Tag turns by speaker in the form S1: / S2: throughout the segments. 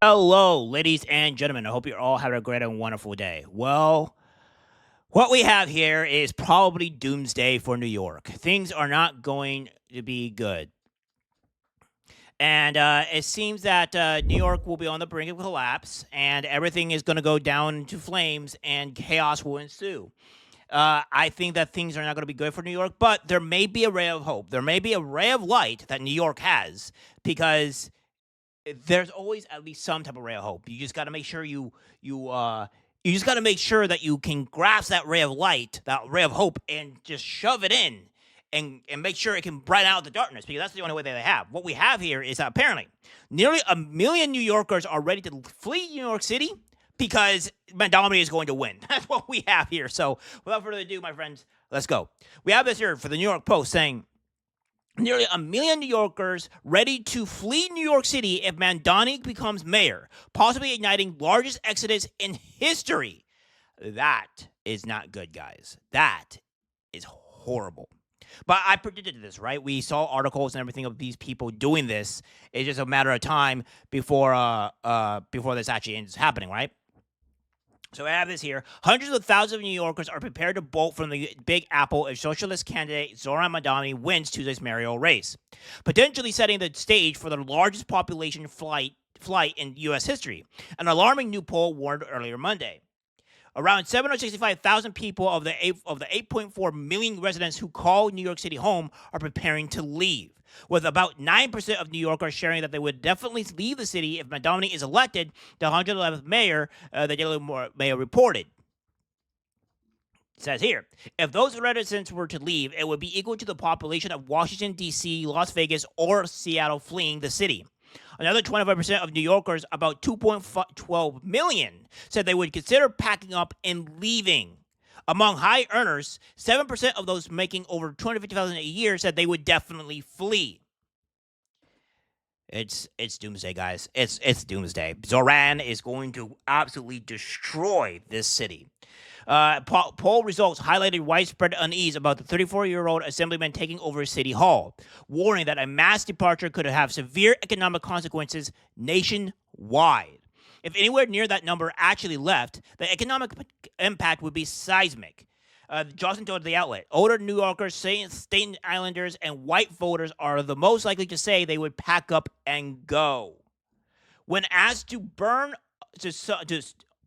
S1: Hello, ladies and gentlemen. I hope you're all having a great and wonderful day. Well, what we have here is probably doomsday for New York. Things are not going to be good. And it seems that New York will be on the brink of collapse, and everything is going to go down into flames, and chaos will ensue. I think that things are not going to be good for New York, but there may be a ray of hope. There may be a ray of light that New York has because there's always at least some type of ray of hope. You just got to make sure you just got to make sure that you can grasp that ray of light, that ray of hope, and just shove it in, and make sure it can brighten out the darkness because that's the only way that they have. What we have here is that apparently nearly 1 million New Yorkers are ready to flee New York City because Mamdani is going to win. That's what we have here. So without further ado, my friends, let's go. We have this here for the New York Post saying nearly 1 million New Yorkers ready to flee New York City if Mamdani becomes mayor, possibly igniting largest exodus in history. That is not good, guys. That is horrible. But I predicted this, right? We saw articles and everything of these people doing this. It's just a matter of time before this actually ends happening, right? So I have this here. Hundreds of thousands of New Yorkers are prepared to bolt from the Big Apple if socialist candidate Zohran Mamdani wins Tuesday's mayoral race, potentially setting the stage for the largest population flight in U.S. history. An alarming new poll warned earlier Monday. Around 765,000 people of the 8.4 million residents who call New York City home are preparing to leave, with about 9% of New Yorkers sharing that they would definitely leave the city if Mamdani is elected, the 111th mayor, the Daily Mail reported. It says here, if those residents were to leave, it would be equal to the population of Washington, D.C., Las Vegas, or Seattle fleeing the city. Another 25% of New Yorkers, about 2.12 million, said they would consider packing up and leaving. Among high earners, 7% of those making over $250,000 a year said they would definitely flee. It's doomsday, guys. It's doomsday. Zohran is going to absolutely destroy this city. Poll results highlighted widespread unease about the 34-year-old assemblyman taking over City Hall, warning that a mass departure could have severe economic consequences nationwide. If anywhere near that number actually left, the economic impact would be seismic. Johnson told the outlet, older New Yorkers, Staten Islanders, and white voters are the most likely to say they would pack up and go. When asked to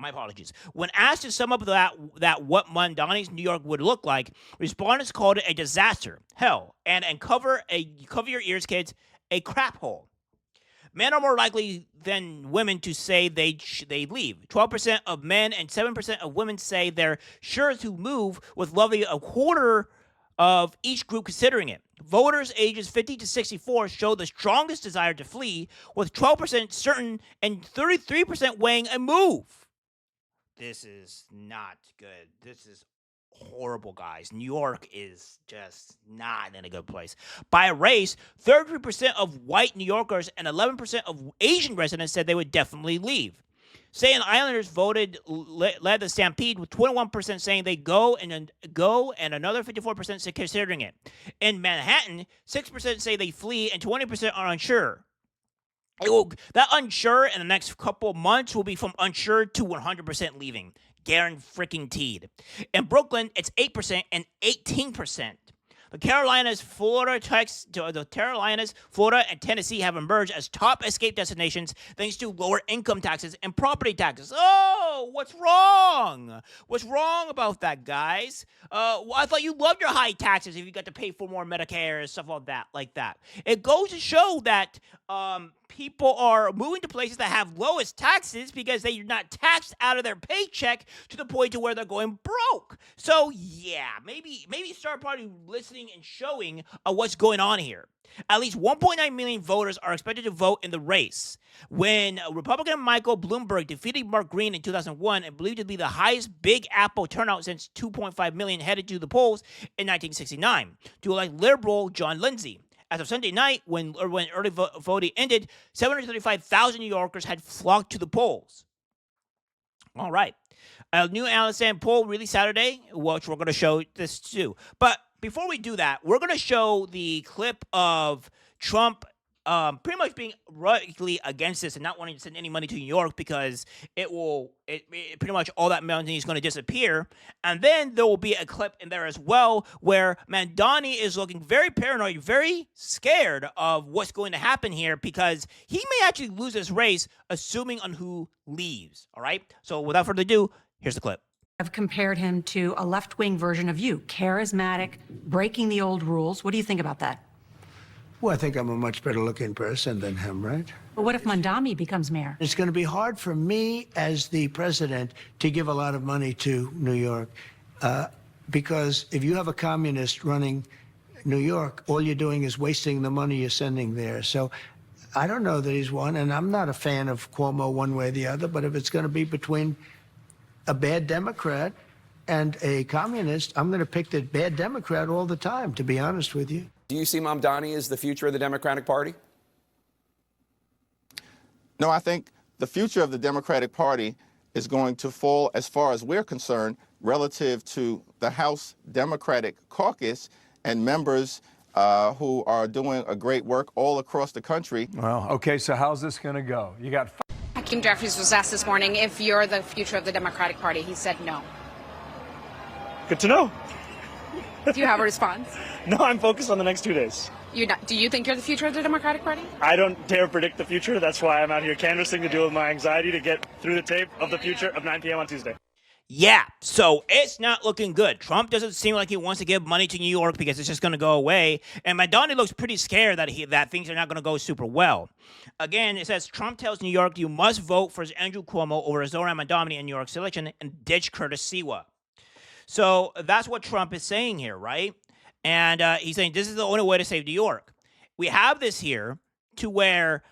S1: my apologies. When asked to sum up that what Mamdani's New York would look like, respondents called it a disaster, hell, and cover your ears, kids, a crap hole. Men are more likely than women to say they leave. 12% of men and 7% of women say they're sure to move, with roughly a quarter of each group considering it. Voters ages 50 to 64 show the strongest desire to flee, with 12% certain and 33% weighing a move. This is not good. This is horrible, guys. New York is just not in a good place. By race, 33% of white New Yorkers and 11% of Asian residents said they would definitely leave. Staten Islanders led the stampede, with 21% saying they go and another 54% considering it. In Manhattan, 6% say they flee and 20% are unsure. That unsure in the next couple of months will be from unsure to 100% leaving. Guaranteed. In Brooklyn, it's 8% and 18%. The Carolinas, Florida, and Tennessee have emerged as top escape destinations thanks to lower income taxes and property taxes. Oh, what's wrong? What's wrong about that, guys? Well, I thought you loved your high taxes if you got to pay for more Medicare and stuff like that. It goes to show that people are moving to places that have lowest taxes because they're not taxed out of their paycheck to the point to where they're going broke. So yeah, maybe start probably listening and showing what's going on here. At least 1.9 million voters are expected to vote in the race. When Republican Michael Bloomberg defeated Mark Green in 2001 and believed to be the highest Big Apple turnout since 2.5 million headed to the polls in 1969 to elect liberal John Lindsay. As of Sunday night, when early voting ended, 735,000 New Yorkers had flocked to the polls. All right. A new Alice poll released Saturday, which we're going to show this too. But before we do that, we're going to show the clip of Trump pretty much being radically against this and not wanting to send any money to New York because it pretty much all that money is going to disappear. And then there will be a clip in there as well where Mamdani is looking very paranoid, very scared of what's going to happen here because he may actually lose this race, assuming on who leaves. All right. So without further ado, here's the clip.
S2: I've compared him to a left-wing version of you, charismatic, breaking the old rules. What do you think about that?
S3: Well, I think I'm a much better looking person than him, right?
S2: But what if Mamdani becomes mayor?
S3: It's going to be hard for me as the president to give a lot of money to New York because if you have a communist running New York, all you're doing is wasting the money you're sending there. So I don't know that he's won, and I'm not a fan of Cuomo one way or the other, but if it's going to be between a bad Democrat and a communist, I'm going to pick the bad Democrat all the time, to be honest with you.
S4: Do you see Mamdani as the future of the Democratic Party?
S5: No, I think the future of the Democratic Party is going to fall, as far as we're concerned, relative to the House Democratic Caucus and members who are doing a great work all across the country.
S6: Well, okay, so how's this going to go? You got...
S7: Hakeem Jeffries was asked this morning if you're the future of the Democratic Party. He said no.
S8: Good to know.
S7: Do you have a response?
S8: No, I'm focused on the next 2 days.
S7: Do you think you're the future of the Democratic Party?
S8: I don't dare predict the future. That's why I'm out here canvassing to deal with my anxiety to get through the tape of the future of 9 p.m. on Tuesday.
S1: Yeah, so it's not looking good. Trump doesn't seem like he wants to give money to New York because it's just going to go away. And Mamdani looks pretty scared that things are not going to go super well. Again, it says Trump tells New York you must vote for Andrew Cuomo over Zohran Mamdani in New York's election and ditch Curtis Siwa. So that's what Trump is saying here, right? And he's saying this is the only way to save New York. We have this here to where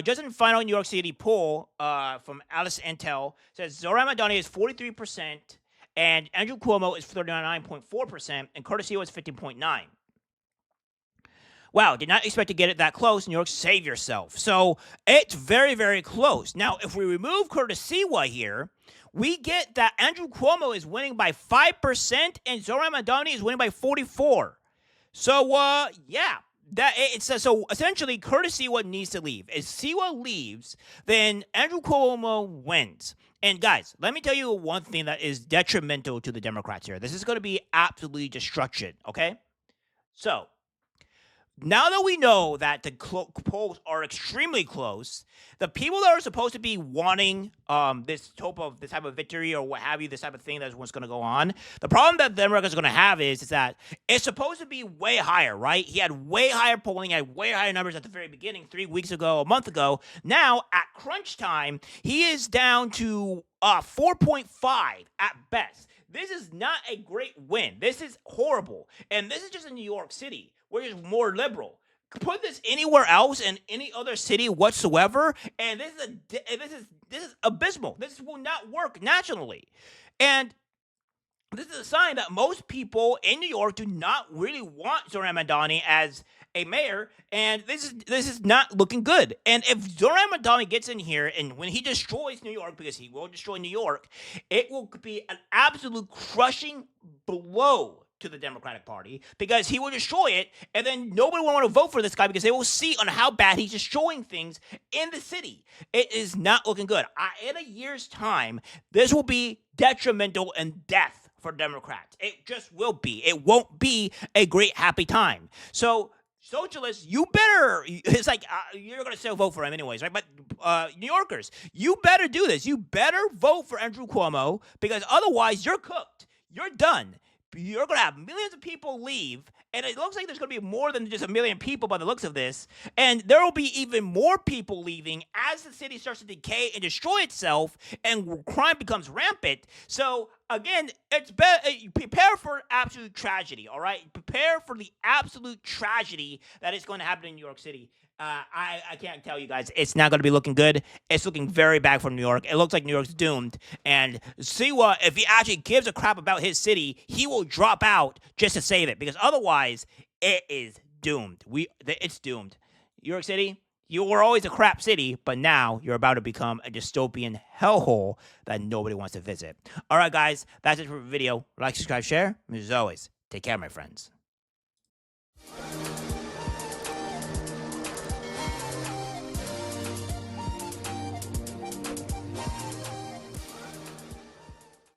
S1: just in final New York City poll from Alice Intel says Zohran Mamdani is 43% and Andrew Cuomo is 39.4% and Curtis Siwa is 15.9%. Wow, did not expect to get it that close. New York, save yourself. So it's very, very close. Now, if we remove Curtis Siwa here, we get that Andrew Cuomo is winning by 5% and Zohran Mamdani is winning by 44%. So, yeah. So essentially, Curtis Siwa needs to leave. If Siwa leaves, then Andrew Cuomo wins. And guys, let me tell you one thing that is detrimental to the Democrats here. This is going to be absolutely destruction, okay? So, now that we know that the polls are extremely close, the people that are supposed to be wanting this type of victory or what have you, this type of thing that's what's going to go on, the problem that the Democrats are going to have is that it's supposed to be way higher, right? He had way higher polling, had way higher numbers at the very beginning, 3 weeks ago, a month ago. Now, at crunch time, he is down to 4.5 at best. This is not a great win. This is horrible. And this is just in New York City, where it's more liberal. Put this anywhere else in any other city whatsoever, and this is abysmal. This will not work nationally. And this is a sign that most people in New York do not really want Zohran Mamdani as a mayor, and this is not looking good. And if Zohran Mamdani gets in here, and when he destroys New York, because he will destroy New York, it will be an absolute crushing blow to the Democratic Party because he will destroy it, and then nobody will want to vote for this guy because they will see on how bad he's destroying things in the city. It is not looking good. In a year's time, this will be detrimental and death for Democrats. It just will be. It won't be a great, happy time. So, socialists, you better, it's like, you're going to still vote for him anyways, right? But New Yorkers, you better do this. You better vote for Andrew Cuomo because otherwise you're cooked. You're done. You're going to have millions of people leave, and it looks like there's going to be more than just 1 million people by the looks of this, and there will be even more people leaving as the city starts to decay and destroy itself, and crime becomes rampant. So, again, it's better, prepare for absolute tragedy, all right? Prepare for the absolute tragedy that is going to happen in New York City. I can't tell you guys, it's not going to be looking good. It's looking very bad for New York. It looks like New York's doomed. And Siwa, if he actually gives a crap about his city, he will drop out just to save it. Because otherwise, it is doomed. It's doomed. New York City, you were always a crap city, but now you're about to become a dystopian hellhole that nobody wants to visit. All right, guys, that's it for the video. Like, subscribe, share. As always, take care, my friends.